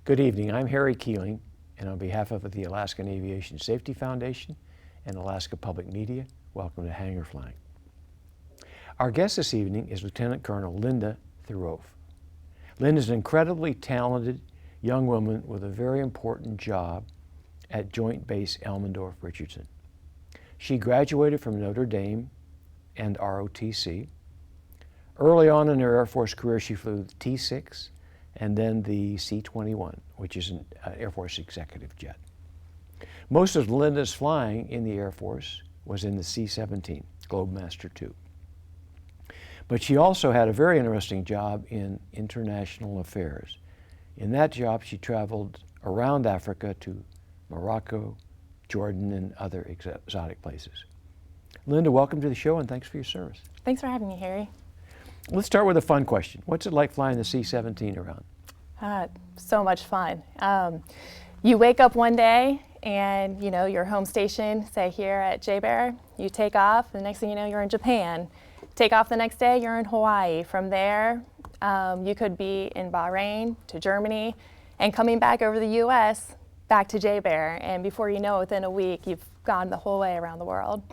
Good evening. I'm Harry Keeling, and on behalf of the Alaskan Aviation Safety Foundation and Alaska Public Media, welcome to Hangar Flying. Our guest this evening is Lieutenant Colonel Linda Thierauf. Linda is an incredibly talented young woman with a very important job at Joint Base Elmendorf-Richardson. She graduated from Notre Dame and ROTC. Early on in her Air Force career, she flew the T-6 and then the C-21, which is an Air Force executive jet. Most of Linda's flying in the Air Force was in the C-17, Globemaster II. But she also had a very interesting job in international affairs. In that job, she traveled around Africa to Morocco, Jordan, and other exotic places. Linda, welcome to the show, and thanks for your service. Thanks for having me, Harry. Let's start with a fun question. What's it like flying the C-17 around? So much fun. You wake up one day and your home station, say here at JBER, you take off, and the next thing you know, you're in Japan. Take off the next day, you're in Hawaii. From there, you could be in Bahrain to Germany, and coming back over the US, back to JBER, and before you know it, within a week, you've gone the whole way around the world.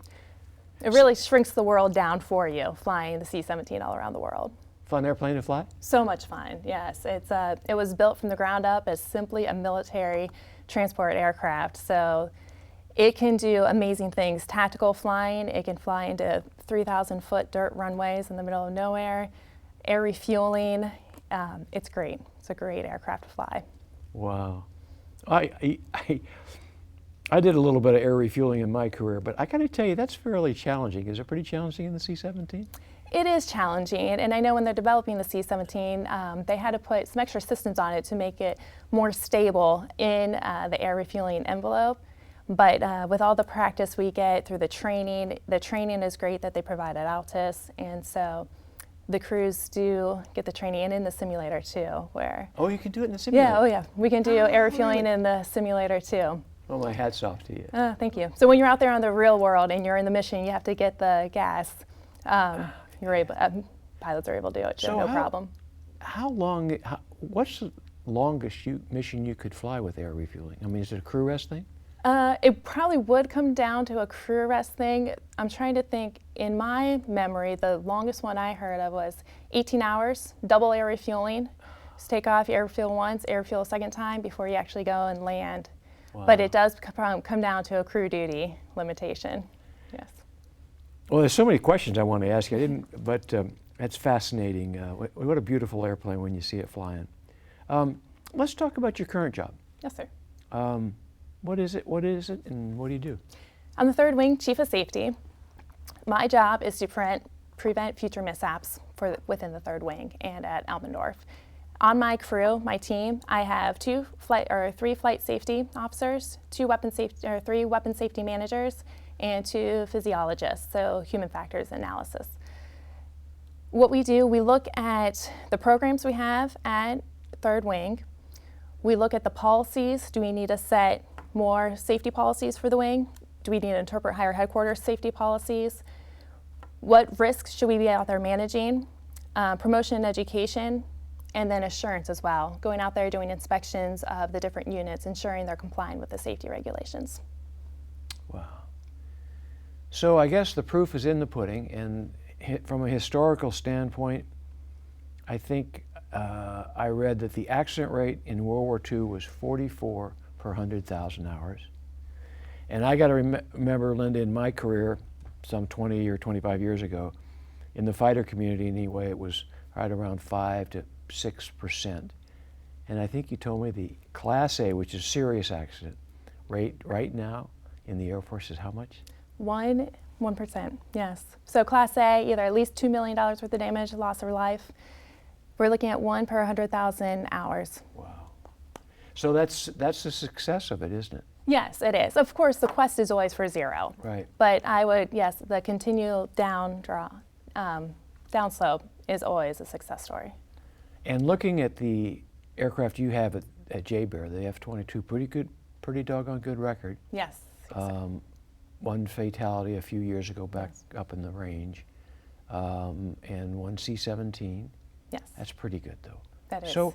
It really shrinks the world down for you, flying the C-17 all around the world. Fun airplane to fly? So much fun, yes. It was built from the ground up as simply a military transport aircraft. So it can do amazing things. Tactical flying, it can fly into 3,000-foot dirt runways in the middle of nowhere. Air refueling, it's great. It's a great aircraft to fly. Wow. I did a little bit of air refueling in my career, but I gotta tell you, that's fairly challenging. Is it pretty challenging in the C-17? It is challenging, and I know when they're developing the C-17, they had to put some extra systems on it to make it more stable in the air refueling envelope. But with all the practice we get through the training is great that they provide at Altus, and so the crews do get the training, and in the simulator too, where... Oh, you can do it in the simulator? Yeah, oh yeah. We can do air refueling in the simulator too. Well, my hat's off to you. Thank you. So when you're out there on the real world and you're in the mission, you have to get the gas. Pilots are able to do it, no problem. What's the longest mission you could fly with air refueling? I mean, is it a crew rest thing? It probably would come down to a crew rest thing. I'm trying to think, in my memory, the longest one I heard of was 18 hours, double air refueling. Just take off, you air refuel once, air refuel a second time before you actually go and land. Wow. But it does come down to a crew duty limitation, yes. Well, there's so many questions I want to ask you, but that's fascinating. What a beautiful airplane when you see it flying. Let's talk about your current job. Yes, sir. What is it, and what do you do? I'm the third wing chief of safety. My job is to prevent future mishaps within the third wing and at Elmendorf. On my crew, my team, I have three flight safety officers, three weapon safety managers, and 2 physiologists, so human factors analysis. What we do, we look at the programs we have at Third Wing. We look at the policies. Do we need to set more safety policies for the wing? Do we need to interpret higher headquarters safety policies? What risks should we be out there managing? Promotion and education, and then assurance as well. Going out there, doing inspections of the different units, ensuring they're complying with the safety regulations. Wow. So I guess the proof is in the pudding, and from a historical standpoint, I think I read that the accident rate in World War II was 44 per 100,000 hours. And I got to remember, Linda, in my career, some 20 or 25 years ago, in the fighter community anyway, it was right around 5 to 6%. And I think you told me the Class A, which is serious accident, rate right now in the Air Force is how much? 1%, yes. So Class A, either at least $2 million worth of damage, loss of life. We're looking at 1 per 100,000 hours. Wow. So that's the success of it, isn't it? Yes, it is. Of course, the quest is always for 0. Right. But I would, yes, the continual downslope is always a success story. And looking at the aircraft you have at JBER, the F-22, pretty doggone good record. Yes. One fatality a few years ago back up in the range, and one C-17. Yes. That's pretty good, though. That is. So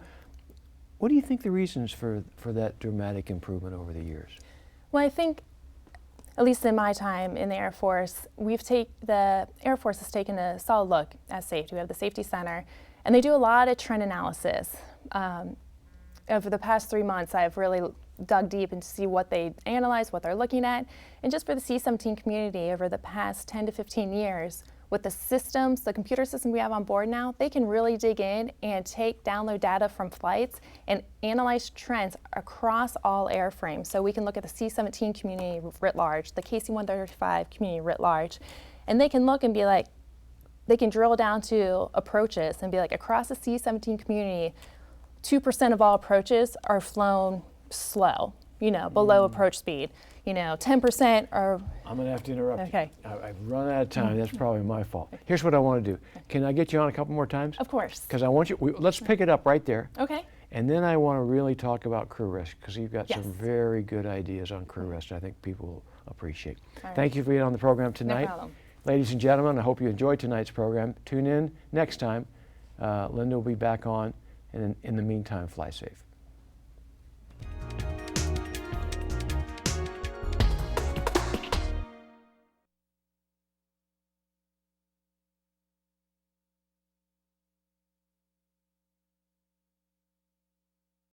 What do you think the reasons for that dramatic improvement over the years? Well, I think, at least in my time in the Air Force, the Air Force has taken a solid look at safety. We have the Safety Center, and they do a lot of trend analysis. Over the past 3 months, I've really dug deep into see what they analyze, what they're looking at. And just for the C-17 community, over the past 10 to 15 years, with the systems, the computer system we have on board now, they can really dig in and download data from flights and analyze trends across all airframes. So we can look at the C-17 community writ large, the KC-135 community writ large, and they can look and be like, they can drill down to approaches and be like, across the C-17 community, 2% of all approaches are flown slow, below approach speed. 10% are... I'm going to have to interrupt Okay. you. I've run out of time. That's probably my fault. Here's what I want to do. Can I get you on a couple more times? Of course. Because I want you, let's pick it up right there. Okay. And then I want to really talk about crew rest, because you've got Yes. some very good ideas on crew rest I think people will appreciate. All right. Thank you for being on the program tonight. No problem. Ladies and gentlemen, I hope you enjoyed tonight's program. Tune in next time. Linda will be back on, and in the meantime, fly safe.